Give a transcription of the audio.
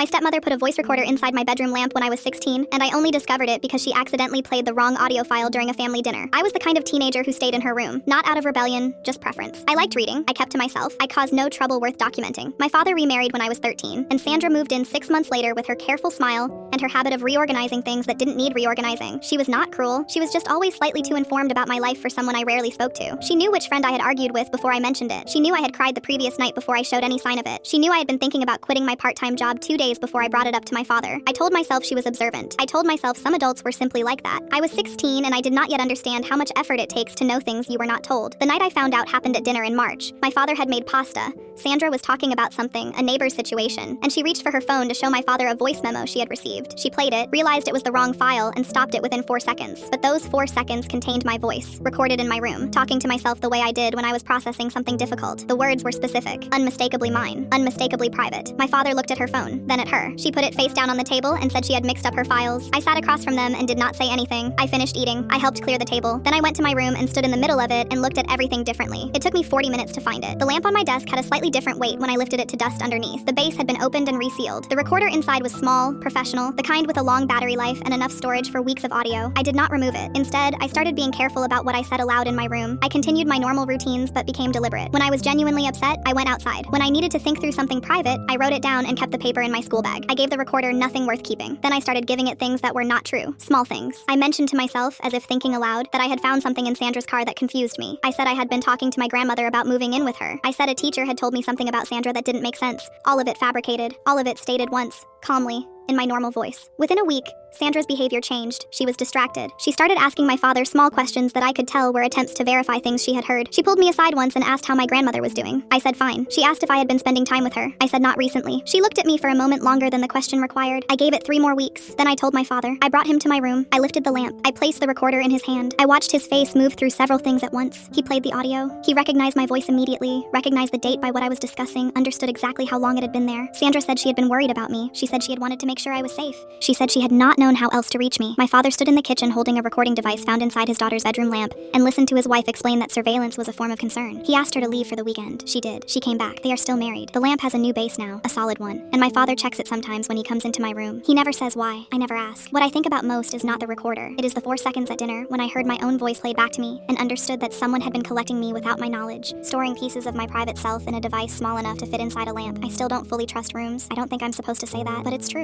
My stepmother put a voice recorder inside my bedroom lamp when I was 16, and I only discovered it because she accidentally played the wrong audio file during a family dinner. I was the kind of teenager who stayed in her room, not out of rebellion, just preference. I liked reading, I kept to myself, I caused no trouble worth documenting. My father remarried when I was 13, and Sandra moved in 6 months later with her careful smile and her habit of reorganizing things that didn't need reorganizing. She was not cruel, she was just always slightly too informed about my life for someone I rarely spoke to. She knew which friend I had argued with before I mentioned it. She knew I had cried the previous night before I showed any sign of it. She knew I had been thinking about quitting my part-time job 2 days before I brought it up to my father. I told myself she was observant. I told myself some adults were simply like that. I was 16 and I did not yet understand how much effort it takes to know things you were not told. The night I found out happened at dinner in March. My father had made pasta. Sandra was talking about something, a neighbor's situation, and she reached for her phone to show my father a voice memo she had received. She played it, realized it was the wrong file, and stopped it within 4 seconds. But those 4 seconds contained my voice, recorded in my room, talking to myself the way I did when I was processing something difficult. The words were specific, unmistakably mine, unmistakably private. My father looked at her phone, then at her. She put it face down on the table and said she had mixed up her files. I sat across from them and did not say anything. I finished eating. I helped clear the table. Then I went to my room and stood in the middle of it and looked at everything differently. It took me 40 minutes to find it. The lamp on my desk had a slightly different weight when I lifted it to dust underneath. The base had been opened and resealed. The recorder inside was small, professional, the kind with a long battery life and enough storage for weeks of audio. I did not remove it. Instead, I started being careful about what I said aloud in my room. I continued my normal routines but became deliberate. When I was genuinely upset, I went outside. When I needed to think through something private, I wrote it down and kept the paper in my school bag. I gave the recorder nothing worth keeping. Then I started giving it things that were not true. Small things. I mentioned to myself, as if thinking aloud, that I had found something in Sandra's car that confused me. I said I had been talking to my grandmother about moving in with her. I said a teacher had told me something about Sandra that didn't make sense. All of it fabricated. All of it stated once, calmly, in my normal voice. Within a week, Sandra's behavior changed. She was distracted. She started asking my father small questions that I could tell were attempts to verify things she had heard. She pulled me aside once and asked how my grandmother was doing. I said fine. She asked if I had been spending time with her. I said not recently. She looked at me for a moment longer than the question required. I gave it 3 more weeks. Then I told my father. I brought him to my room. I lifted the lamp. I placed the recorder in his hand. I watched his face move through several things at once. He played the audio. He recognized my voice immediately, recognized the date by what I was discussing, understood exactly how long it had been there. Sandra said she had been worried about me. She said she had wanted to make sure I was safe. She said she had not known how else to reach me. My father stood in the kitchen holding a recording device found inside his daughter's bedroom lamp and listened to his wife explain that surveillance was a form of concern. He asked her to leave for the weekend. She did. She came back. They are still married. The lamp has a new base now, a solid one, and my father checks it sometimes when he comes into my room. He never says why. I never ask. What I think about most is not the recorder. It is the 4 seconds at dinner when I heard my own voice played back to me and understood that someone had been collecting me without my knowledge, storing pieces of my private self in a device small enough to fit inside a lamp. I still don't fully trust rooms. I don't think I'm supposed to say that, but it's true.